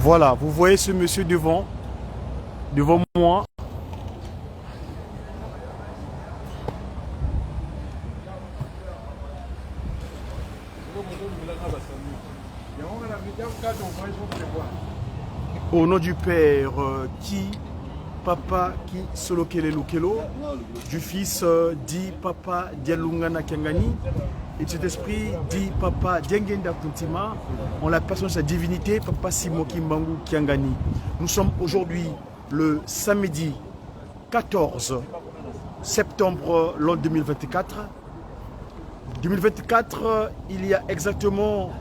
Voilà, vous voyez ce monsieur devant moi. Au nom du Père, qui Papa qui Solokele Lukelo, du Fils dit Papa Dialungana Kengani, et de cet esprit dit Papa Diengenda Kuntima, en la personne de sa divinité, Papa Simoki Mbangu Kiangani. Nous sommes aujourd'hui le samedi 14 septembre l'an 2024. 2024, il y a exactement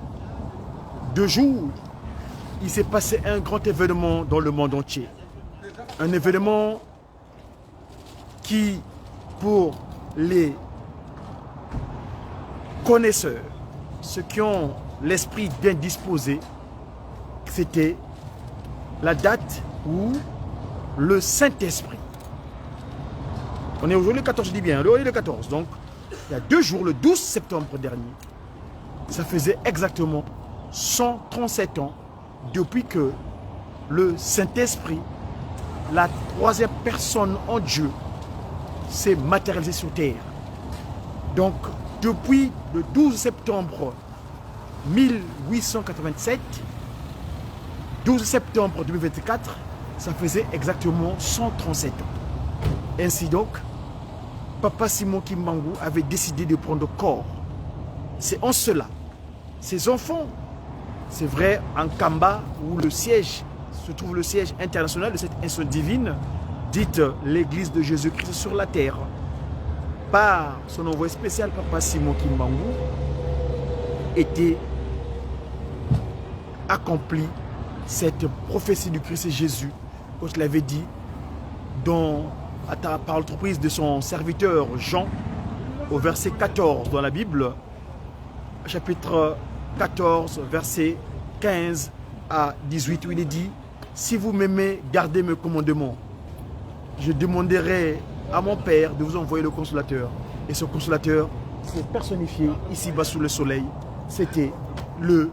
2 jours, il s'est passé un grand événement dans le monde entier. Un événement qui, pour les connaisseurs, ceux qui ont l'esprit bien disposé, c'était la date où le Saint-Esprit, on est aujourd'hui le 14, je dis bien, aujourd'hui le 14, donc il y a 2 jours, le 12 septembre dernier, ça faisait exactement 137 ans depuis que le Saint-Esprit, la 3e personne en Dieu, s'est matérialisé sur terre. Donc, depuis le 12 septembre 1887, 12 septembre 2024, ça faisait exactement 137 ans. Ainsi donc, Papa Simon Kimbangu avait décidé de prendre corps. C'est en cela, ses enfants, c'est vrai, en Kamba, où le siège se trouve le siège international de cette institution divine, dite l'Église de Jésus-Christ sur la terre, par son envoyé spécial, Papa Simon Kimbangu, était accomplie cette prophétie du Christ Jésus, comme je l'avais dit, par l'entreprise de son serviteur Jean, au verset 14 dans la Bible, chapitre 14, verset 15 à 18, où il est dit: si vous m'aimez, gardez mes commandements. Je demanderai à mon Père de vous envoyer le consolateur. Et ce consolateur s'est personnifié ici-bas sous le soleil. C'était le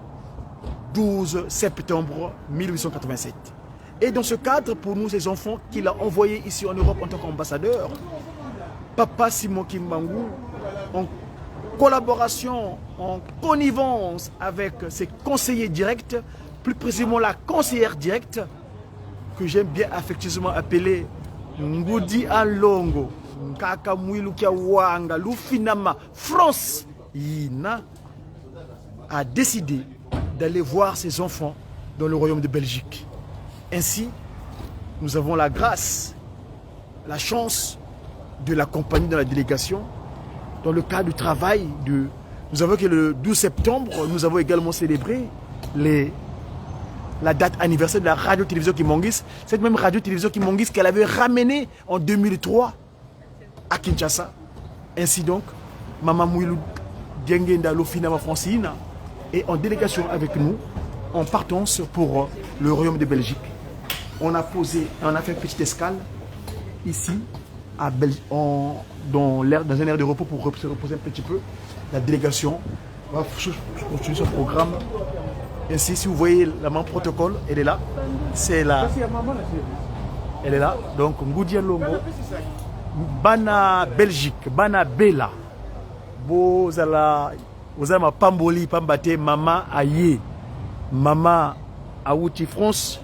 12 septembre 1887. Et dans ce cadre, pour nous, ces enfants qu'il a envoyés ici en Europe en tant qu'ambassadeur, Papa Simon Kimbangu, en collaboration, en connivence avec ses conseillers directs, plus précisément la conseillère directe, que j'aime bien affectueusement appeler Ngoudi Alongo, Nkaka Mwilukia Wanga, Lufinama, France, Yina, a décidé d'aller voir ses enfants dans le royaume de Belgique. Ainsi, nous avons la grâce, la chance de l'accompagner dans la délégation, dans le cadre du travail. Nous avons que le 12 septembre, nous avons également célébré la date anniversaire de la radio-télévision Kimongis, cette même radio-télévision Kimongis qu'elle avait ramenée en 2003 à Kinshasa. Ainsi donc, Maman Mouilou Diengenda Lofinama Francine est en délégation avec nous, en partance pour le royaume de Belgique. On a fait une petite escale ici, dans un aire de repos pour se reposer un petit peu. La délégation va continuer son programme. Ainsi, si vous voyez la main protocole, elle est là. C'est là. Elle est là. Donc, Ngoudi Alongo, Bana Belgique, Bana Bella. Vous avez ma Pamboli, Pambate, Mama Aye, Mama Aouti France,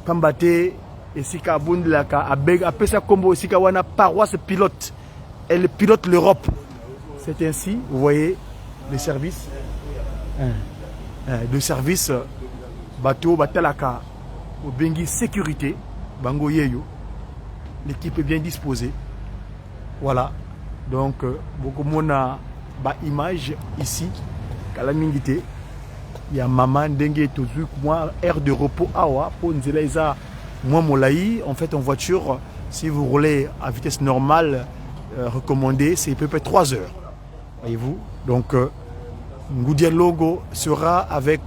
Pambate, et Sika Bundlaka, Abeg, Apesa Combo, Sika Wana, paroisse pilote. Elle pilote l'Europe. C'est ainsi, vous voyez, les services. De service bateau batalaka au bengi sécurité bango yeyo, l'équipe est bien disposée. Voilà, donc beaucoup mona ba image ici kalamingité, il y a maman dengue tozu moi aire de repos awa pour nzela moi molai. En fait, en voiture, si vous roulez à vitesse normale recommandée, c'est à peu près 3 heures, voyez-vous. Donc Ngoudi Alongo sera avec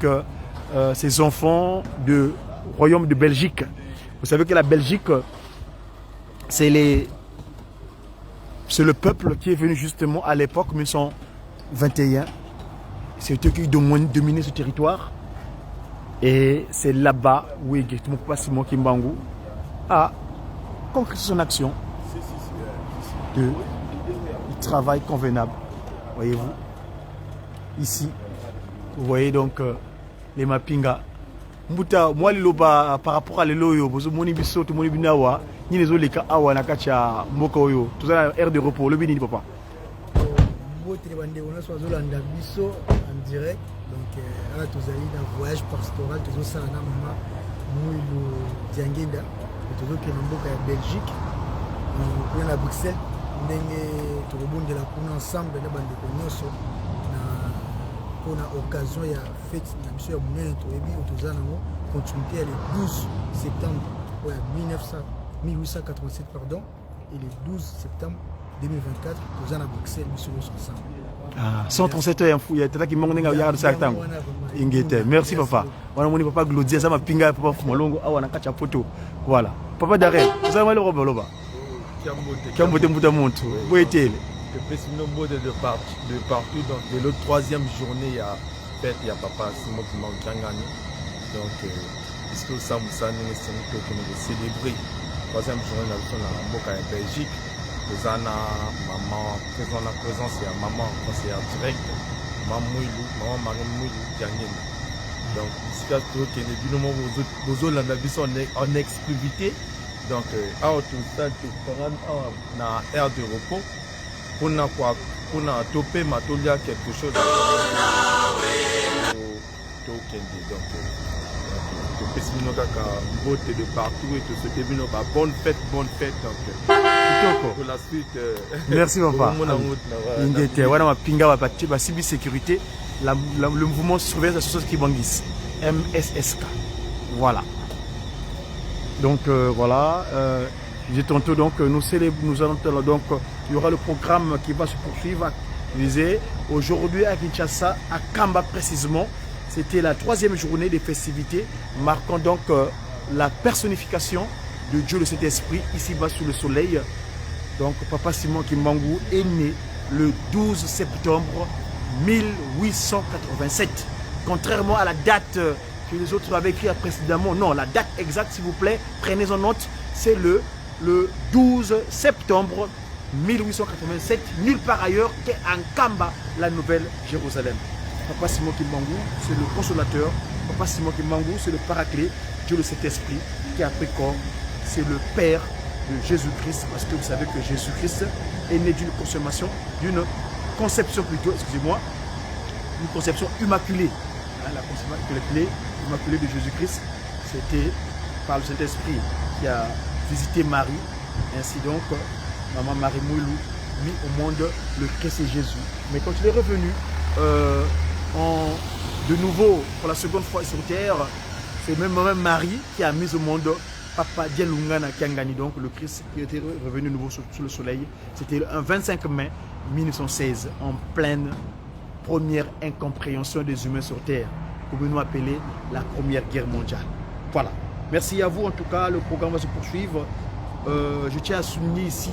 ses enfants du royaume de Belgique. Vous savez que la Belgique, c'est le peuple qui est venu justement à l'époque 1921. C'est eux qui dominaient ce territoire. Et c'est là-bas où Papa Simon Kimbangu a concrétisé son action de travail convenable. Voyez-vous, ici, vous voyez donc les mapinga. Mbuta, moi, par rapport à l'eloyo, vous avez biso, tout le monde binawa, ni les olika awa nakacha mokoyo, tout ça air de repos, le bini papa. On a biso en direct, donc là, tous allés dans un voyage pastoral, tous ça na mama, mouilo diangenda, tous que nous en Belgique, on est à Bruxelles, on est tout le monde de la cour ensemble, on est pour l'occasion, il y a fait la mission de continuité le 12 septembre 1887 pardon, et le 12 septembre 2024, nous allons à Bruxelles, nous sommes ensemble. Ah, 137 heures, il y a qui manque de certain. Merci papa. Voilà mon papa Glodien, ça m'a pingé papa Fumalongo, ah on a quatre photos. Voilà. Papa Darel, vous avez le robe là-bas. Kambote Mbuta Montu. Où est-il? Le président de partout, donc de l'autre troisième journée, il y a fête, il y a papa Simon qui m'a gagné. Donc, puisque ça, nous célébrer. Troisième journée, nous sommes en Belgique. Nous avons maman, présence, il y a maman conseillère directe, maman Marie Mouilou, gagné. Donc, jusqu'à ce que les binomes en exclusivité. Donc, à tout ça, dans l'air de repos. Pour topé matolia quelque chose donc topé sinon kaka beauté de partout et tout ce début non pas bonne fête donc pour la suite merci papa ingete wana mapinga ba pati ba cibi sécurité le mouvement surveillance de la société Kibangis MSSK voilà donc voilà j'ai tantôt donc nous allons donc il y aura le programme qui va se poursuivre. Aujourd'hui à Kinshasa, à Kamba précisément, c'était la troisième journée des festivités marquant donc la personnification de Dieu le Saint-Esprit ici-bas sous le soleil. Donc Papa Simon Kimbangu est né le 12 septembre 1887. Contrairement à la date que les autres avaient écrit précédemment, non, la date exacte s'il vous plaît, prenez en note, c'est le 12 septembre 1887, nulle part ailleurs qu'en Kamba, la Nouvelle-Jérusalem. Papa Simon Kimbangu, c'est le consolateur. Papa Simon Kimbangu, c'est le paraclet, Dieu le Saint-Esprit, qui a pris corps. C'est le Père de Jésus-Christ, parce que vous savez que Jésus-Christ est né d'une conception plutôt, excusez-moi, une conception immaculée. Hein, la conception immaculée de Jésus-Christ, c'était par le Saint-Esprit qui a visité Marie. Ainsi donc, maman Marie Mouilou mit au monde le Christ et Jésus. Mais quand il est revenu de nouveau pour la seconde fois sur terre, c'est même Marie qui a mis au monde Papa Dialungana Kiangani, donc le Christ qui était revenu nouveau sous le soleil. C'était un 25 mai 1916, en pleine première incompréhension des humains sur terre, que nous appelons la Première Guerre mondiale. Voilà. Merci à vous en tout cas, le programme va se poursuivre. Je tiens à souligner ici,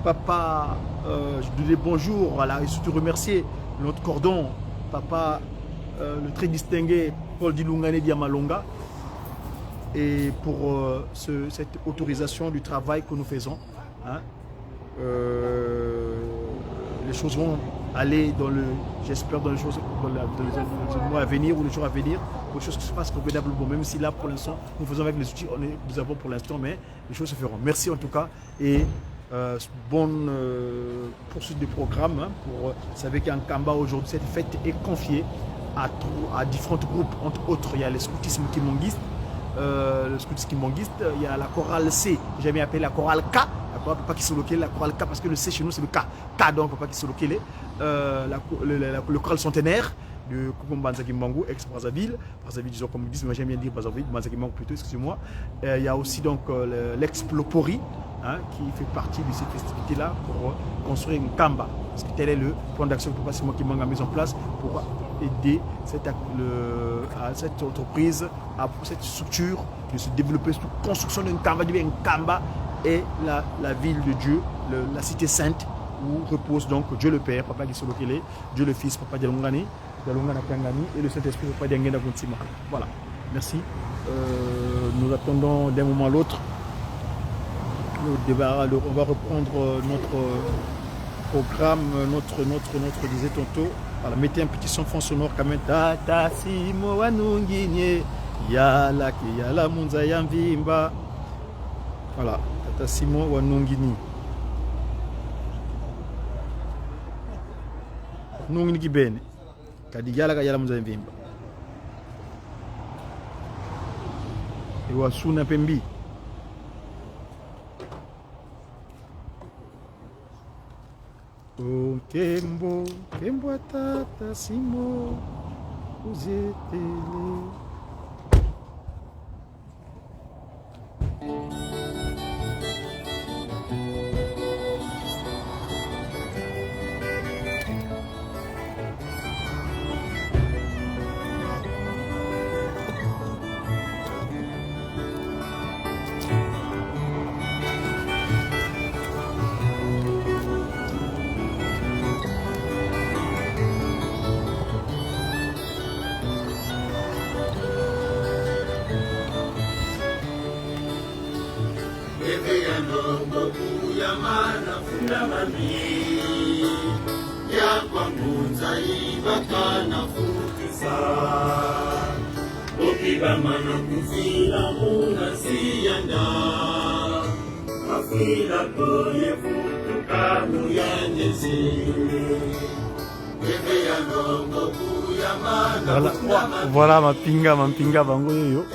papa, je dis bonjour, voilà, et surtout remercier notre cordon, papa, le très distingué Paul Dilungane Diamalonga, et pour cette autorisation du travail que nous faisons. Hein. Les choses vont aller dans le, j'espère, dans les choses dans les mois à venir ou les jours à venir, pour les choses qui se passent convenablement, même si là pour l'instant nous faisons avec les outils nous avons pour l'instant, mais les choses se feront. Merci en tout cas et bonne poursuite du programme. Hein, vous savez qu'en Kamba aujourd'hui cette fête est confiée à différents groupes, entre autres il y a le scoutisme kimonguiste, il y a la chorale C, j'ai jamais appelé la chorale K. Papa qui se loquait la chorale K parce que le C chez nous c'est le K. K donc papa qui se loquait le chorale centenaire de Kukumbanza Kimbangu, ex-Brazzaville. Brazzaville, disons comme ils disent, mais j'aime bien dire Brazzaville, Banza Kimbangu plutôt, excusez-moi. Il y a aussi donc l'ex-Plopori hein, qui fait partie de cette festivité-là pour construire une Kamba. Parce que tel est le plan d'action que Papa Simon Kimbangu a mis en place pour aider à cette entreprise, à cette structure de se développer sous construction d'une Kamba, une Kamba et la ville de Dieu, la cité sainte où repose donc Dieu le Père, Papa Gisolokele, Dieu le Fils, Papa Dialongani, et le Saint-Esprit, Papa Diangena Guntima. Voilà. Merci. Nous attendons d'un moment à l'autre. On va reprendre notre programme, notre disait tantôt. Voilà, mettez un petit son fond sonore quand même. Tata Simo Wanungine, Yala Kiyala Munza Yamvimba. Voilà, Tata Simo Wanungini. Nungini Kibene. Kadigala Kayala Munza Yamvimba. Iwasuna Pembi. Oh Kembo, Kembo Tata Simo, vous êtes Voilà ma pinga bango yo.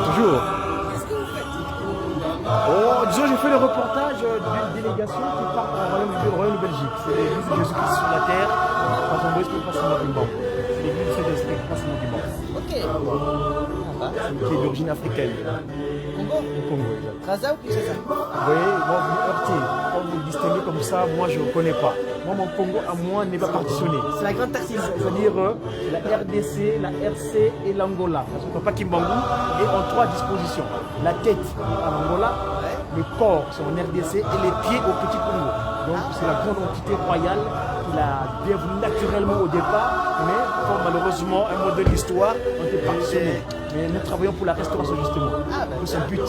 Toujours. Oh, disons, j'ai fait le reportage d'une délégation qui part au Royaume de Belgique. C'est l'église de Jésus-Christ sur la terre. C'est l'église de Jésus-Christ qui passe au Liban. Ok. Qui est d'origine africaine. Congo? Au Congo. Raza ou Kinshasa? Vous voyez, moi vous me heurtez. Quand vous le distinguez comme ça, moi je ne connais pas. Moi, mon Congo à moi n'est pas partitionné. C'est la grande tartine. C'est-à-dire la RDC, la RC et l'Angola. Parce que Papa Kimbangu est en 3 dispositions. La tête en Angola, le corps c'est en RDC et les pieds au Petit Congo. Donc c'est la grande entité royale qui l'a bienvenue naturellement au départ, mais comme malheureusement un mot de l'histoire, on était partitionné. Mais nous travaillons pour la restauration justement. Ah, bah, c'est un but.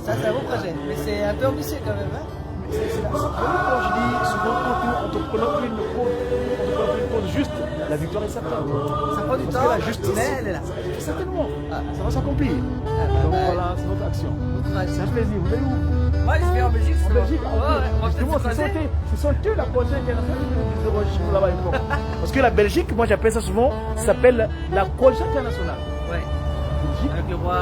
Ça c'est un beau projet, mais c'est un peu ambitieux quand même. Hein? Quand je dis souvent, quand on prenant une cause juste, la victoire est certaine. Ça prend du Parce temps, que la justice, mais elle est là. Certainement, ça va s'accomplir. Donc voilà, c'est notre action. C'est un plaisir. Vous allez où? Moi je vais en Belgique. En Belgique, justement, c'est eux la prochaine génération de registre là-bas. Parce que la Belgique, moi j'appelle ça souvent, ça s'appelle la coalition internationale. Ouais. Avec le roi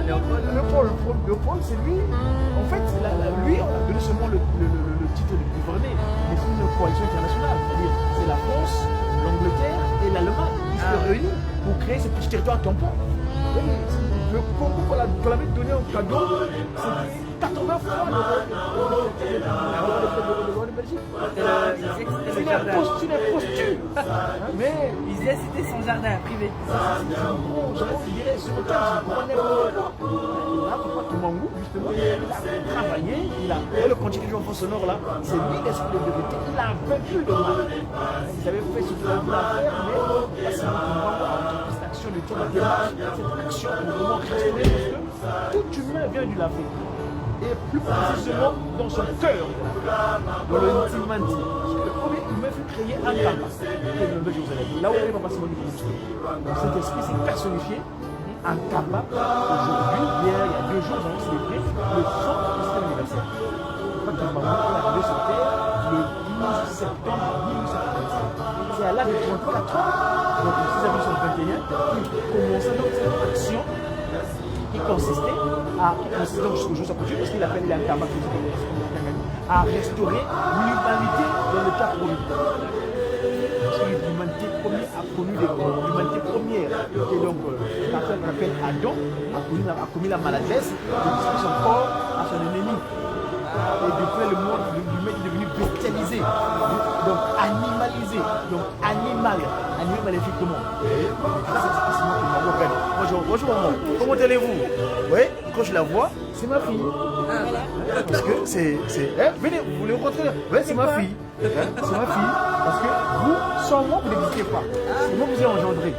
Léopold. Léopold, c'est lui. En fait, lui, on a donné seulement le titre de gouverner, mais c'est une coalition internationale. C'est-à-dire, c'est la France, l'Angleterre et l'Allemagne qui se réunissent pour créer ce petit territoire tampon. Le Congo qu'on l'avait donné en cadeau, c'est 80 fois le roi de Belgique. C'est une imposture. Mais il disait que c'était son jardin privé. Je dirais sur lequel je prenais là, Papa Kimbangu, justement, il a travaillé, le continent du enfant sonore là, c'est lui l'esprit de vérité, il a vaincu le mal. Ils avaient fait ce qu'il avait voulu faire, mais là, c'est cette action de toute la démarche, cette action pour vraiment restaurer, parce que tout humain vient du lavé. Et plus précisément dans son cœur, dans le Ntimanti. Le premier humain fut créé à Kamba, qui est le Nouvelle Jérusalem. Là où il va passer mon livre. Donc cet esprit s'est personnifié à Kamba. Aujourd'hui, il y a 2 jours, nous avons célébré le 100e anniversaire. Quand Kamba est arrivé sur Terre le 12 septembre 1885. C'est à l'âge de 34 ans, donc le 6 avril 1921, qu'il commençait donc cette action qui consistait donc jusqu'au jour de sa couture, parce qu'il appelle l'Antama à restaurer l'humanité dans le cas promis. Parce que l'humanité première a connu l'humanité première, qui est donc la personne qu'on appelle Adam, a commis la maladresse, de distribuer son corps à son ennemi. Et depuis le monde, l'humain est devenu bestialisé, donc animalisé. disais, donc animal maléfique comment? Bonjour maman, comment allez-vous? Oui, quand je la vois, c'est ma fille. Parce que c'est venez, vous voulez rencontrer? Oui, c'est ma fille. C'est ma fille. Parce que vous, sans moi, vous n'existez pas. C'est moi qui vous ai engendré.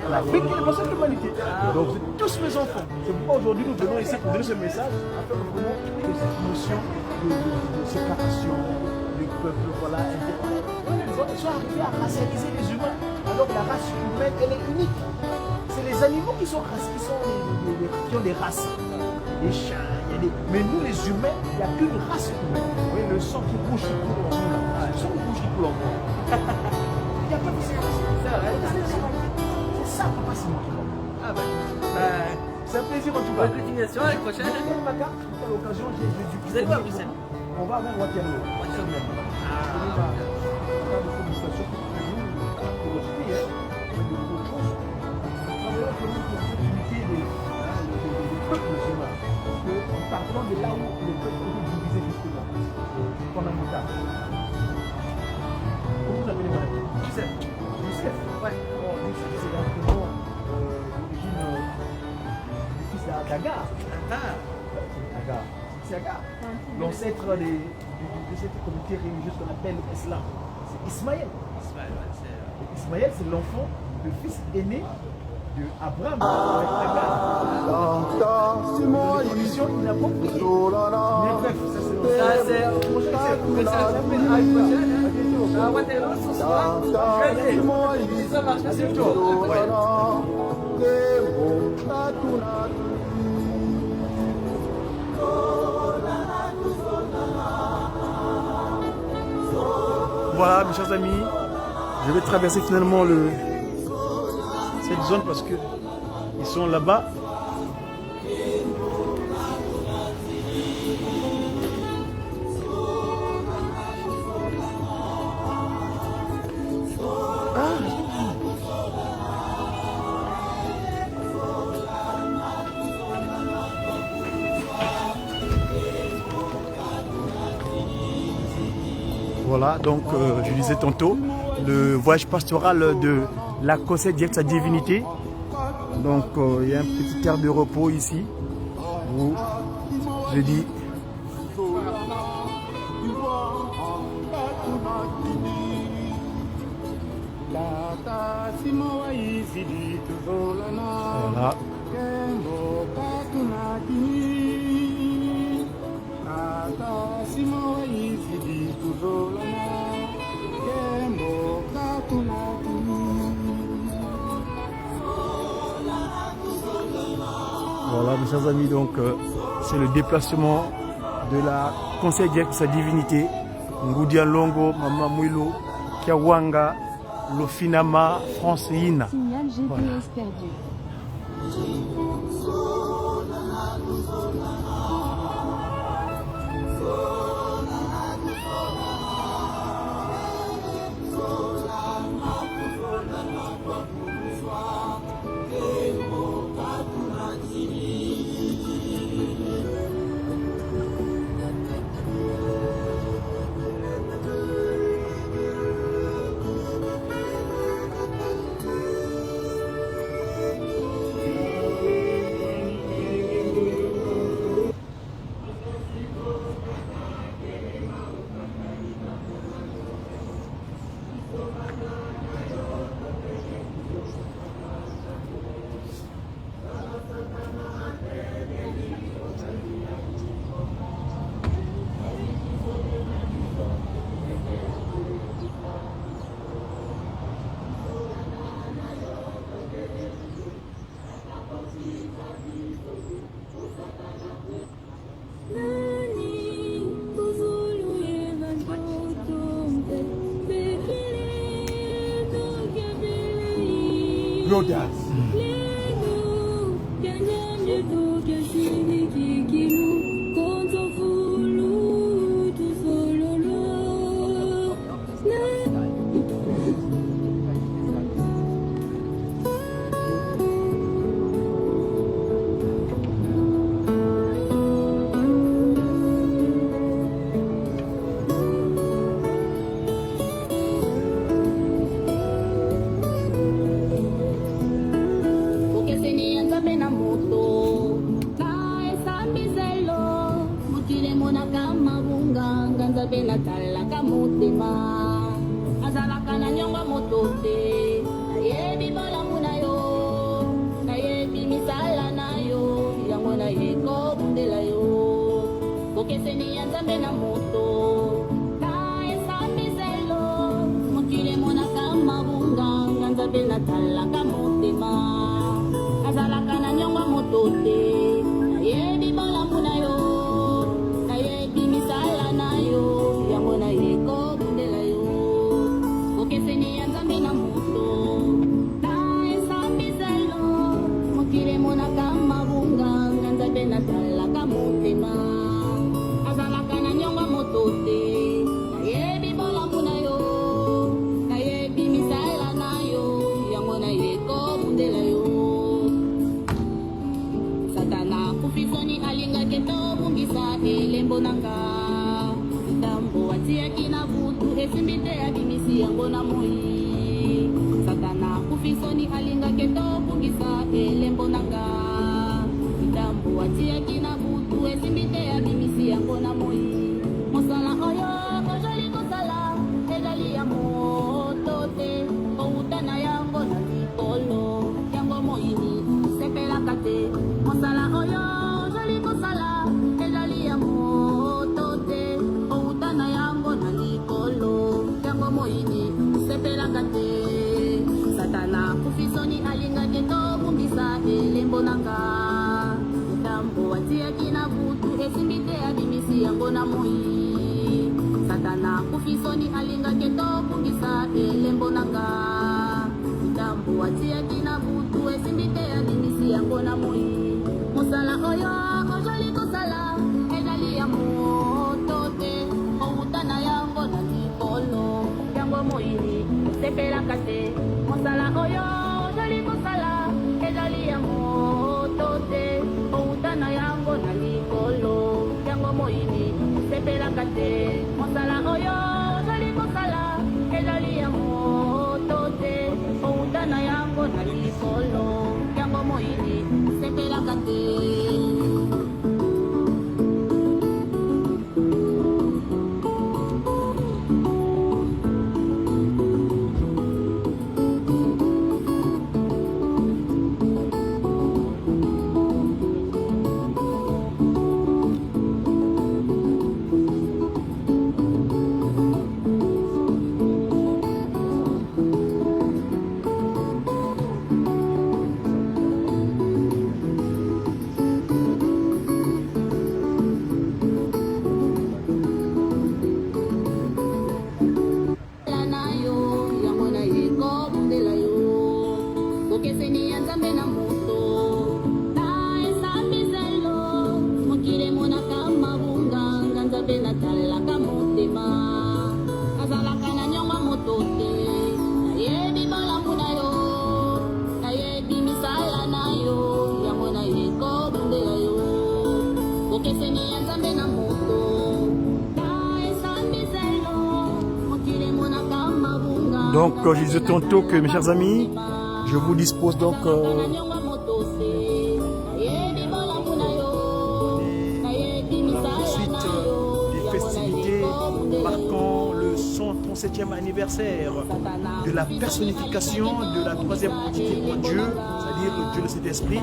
L'Afrique est la seule humanité. Donc vous êtes tous mes enfants. C'est pourquoi aujourd'hui nous venons ici pour donner ce message afin que vraiment que cette notion de séparation du peuple, voilà, les autres sont arrivés à racialiser les humains. Alors que la race humaine, elle est unique. C'est les animaux qui ont des races. Les chiens, mais nous les humains, il n'y a qu'une race humaine. Vous voyez le sang qui bouge qui coule en nous là. Le sang qui bouge qui coule en nous. Il n'y a pas de séparation. C'est ça, papa, c'est moi qui m'en. Ah bah, c'est un plaisir en tout cas. bonne continuation, à la prochaine. Ma carte, à l'occasion, j'ai dû. Vous êtes quoi à Bruxelles? On va vers Waterloo. Partant de là où le peuple est divisé justement, fondamental. Comment vous appelez madame? Youssef. Youssef? Ouais. Bon, Youssef, c'est l'entraînement d'origine du fils d'Agar. Agar. C'est Agar. L'ancêtre de cette communauté religieuse qu'on appelle l'Islam. C'est Ismaël. Ismaël, c'est l'enfant, le fils aîné de Abraham avec Agar. La condition inappropriée. Mais bref, ça c'est À Waterloo, ce soir, je vais dire, si ça marche, c'est le tour. Voilà, mes chers amis, je vais traverser finalement cette zone parce que ils sont là-bas. Voilà, donc je disais tantôt, le voyage pastoral de la Conseil directe sa divinité. Donc il y a un petit air de repos ici où je dis voilà. Voilà mes chers amis, donc c'est le déplacement de la Conseil direct de sa divinité Ngudia Longo, Mama Mwilo, Kiawanga, Lofinama, Francine. Signal GPS Voilà. perdu. L'audace. motote nayebi bolamu na yo nayebi misala na yo yango nayeko bundela yo kokeseni ya nzambe na moto na esambiselo mokili monaka mabunga nga nzambe natalaka motema nazalaka na nyongo motote nayebi bolamu na yo nayebi misala na yo yango nayeko bundela yo kokeseni ya nzambe na moto na esambiselo mokili monaka mabunga nga nzambe natalaka motema nazalaka na nyongo motote nayebi bolamu na yo nayebi misala na yo yango nayeko bundela yo satana kufisoni alingaki tobungisa elembo nanga ntambo atiaki na butu esimbi te abimisi yango na moi satana kufisoni alingaki tobungisa elembo nanga ntambo atiaki na butu esimbi te abimisi yango na moi mosala oyo ozali kosala ezali ya moto te outa na yango na likolo yango moini sepelaka te mosala oyo ozali kosala ezali ya moto te outa na yango na likolo yango moini sepelaka te satana kufisoni alingaki tobungisa elembo nanga ntambo atiaki na butu esimbi te abimisi yango na moi satana kufisoni alingaki tobungisa elembo nanga ntambo atiaki na butu esimbi te abimisi yango na moi mosala oyo ozali kosala ezali ya moto te outa na yango na likolo yango moini sepelaka te mosala oyo ozali kosala ezali ya moto te outa na yango na likolo yango moini sepelaka te mosala oyo ozali kosala ezali ya moto te outa na yango na likolo yango moini sepelaka te Donc, je disais tantôt que, mes chers amis, je vous dispose donc suite des festivités marquant le 137e anniversaire de la personnification de la troisième entité en Dieu, c'est-à-dire Dieu le Saint-Esprit,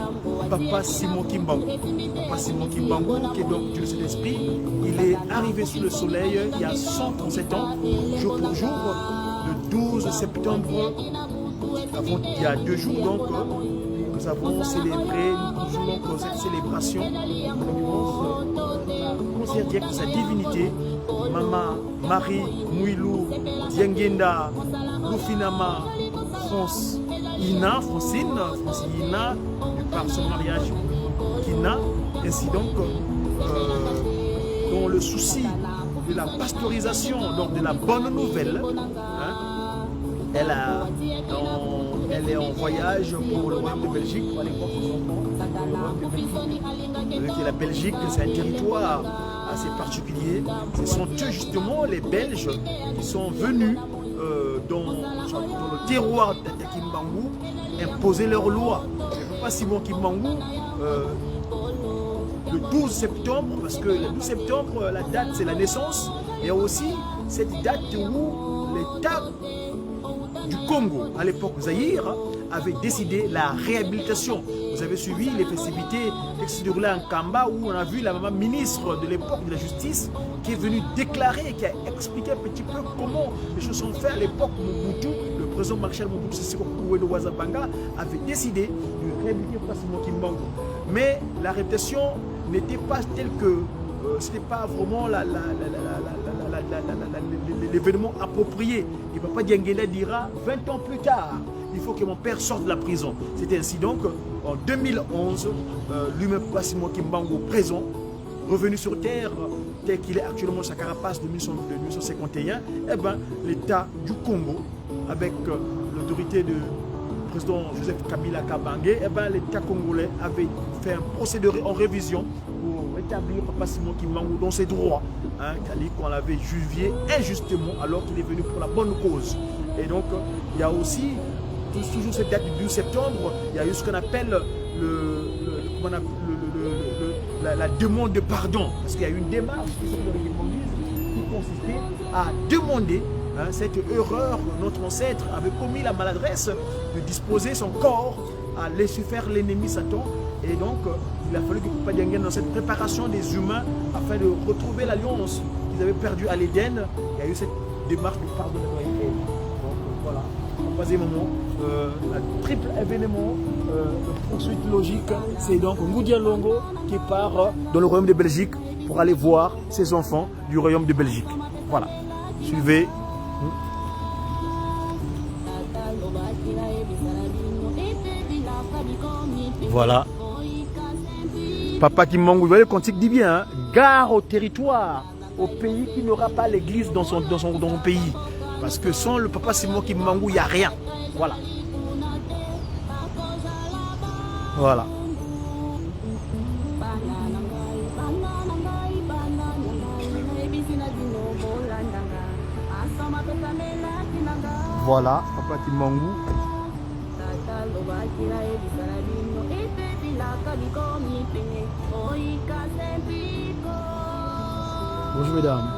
Papa Simon Kimbangu. Papa Simon Kimbangu, qui est donc Dieu le Saint-Esprit, il est arrivé sous le soleil il y a 137 ans, jour pour jour, le 12 septembre, il y a 2 jours donc, nous avons célébré, nous faisons donc cette célébration, nous considérons que sa divinité, Maman Marie Mouilou Diengenda Lufinama Francine, par son mariage Kina, ainsi donc dans le souci de la pasteurisation, donc de la bonne nouvelle, hein, elle est en voyage pour le royaume de Belgique, pour aller voir ses enfants. La Belgique, c'est un territoire assez particulier. Ce sont eux justement, les Belges, qui sont venus dans le terroir de Kimbangu imposer leurs lois. Pas Simon Kimbangu, le 12 septembre, parce que le 12 septembre, la date c'est la naissance, et aussi cette date où l'État du Congo, à l'époque Zaïre, avait décidé la réhabilitation. Vous avez suivi les festivités qui se déroulaient en Kamba où on a vu la maman ministre de l'époque de la justice qui est venue déclarer, qui a expliqué un petit peu comment les choses sont faites à l'époque. Mobutu, le président Marshal Mobutu Sese Seko de Wazabanga avait décidé de réhabiliter Papa Kimbangu. Mais la réputation n'était pas telle que ce n'était pas vraiment l'événement approprié. Et Papa Diangenda dira 20 ans plus tard, il faut que mon père sorte de la prison. C'était ainsi donc en 2011, lui-même Papa Kimbangu présent, revenu sur terre, tel qu'il est actuellement sa carapace de 1951, eh ben, l'État du Congo, avec l'autorité de président Joseph Kabila Kabange, eh ben, l'État congolais avait fait un procédé en révision pour rétablir Papa Simon Kimbangu dans ses droits, hein, qu'on l'avait jugé injustement alors qu'il est venu pour la bonne cause. Et donc, il y a aussi, toujours cette date du 12 septembre, il y a eu ce qu'on appelle la demande de pardon, parce qu'il y a eu une démarche qui consistait à demander cette erreur que notre ancêtre avait commis la maladresse de disposer son corps à laisser faire l'ennemi Satan. Et donc, il a fallu que Papa Diangenda, dans cette préparation des humains, afin de retrouver l'alliance qu'ils avaient perdue à l'Éden, il y a eu cette démarche de pardon. Donc voilà, en troisième moment, un triple événement de poursuite logique, c'est donc Ngoudia Longo qui part dans le royaume de Belgique pour aller voir ses enfants du royaume de Belgique. Voilà, suivez. Voilà. Papa Kimbangu, vous voyez le cantique dit bien, hein? Gare au territoire, au pays qui n'aura pas l'église dans son pays. Parce que sans le Papa Simon Kimbangu, il n'y a rien. Voilà. Voilà. Voilà, Papa Kimbangu. Bonjour mesdames.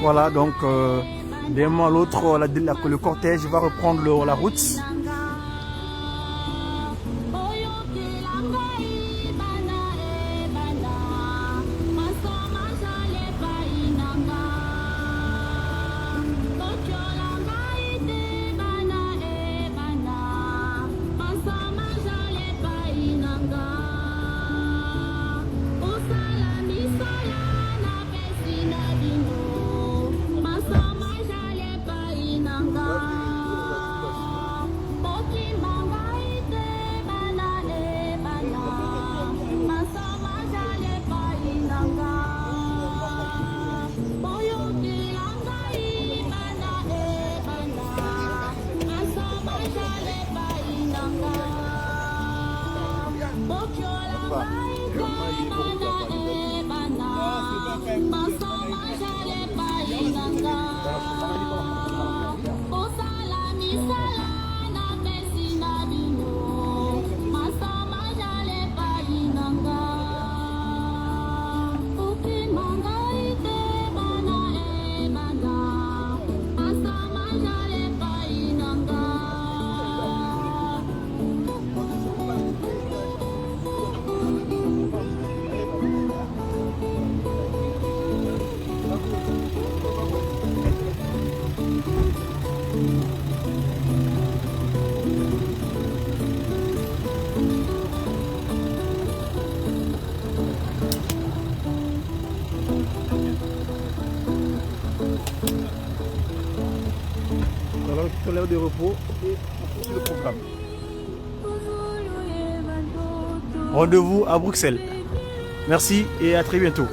Voilà, donc d'un moment à l'autre, le cortège va reprendre la route. ton l'heure de repos et on poursuit le programme. Rendez-vous à Bruxelles. Merci et à très bientôt.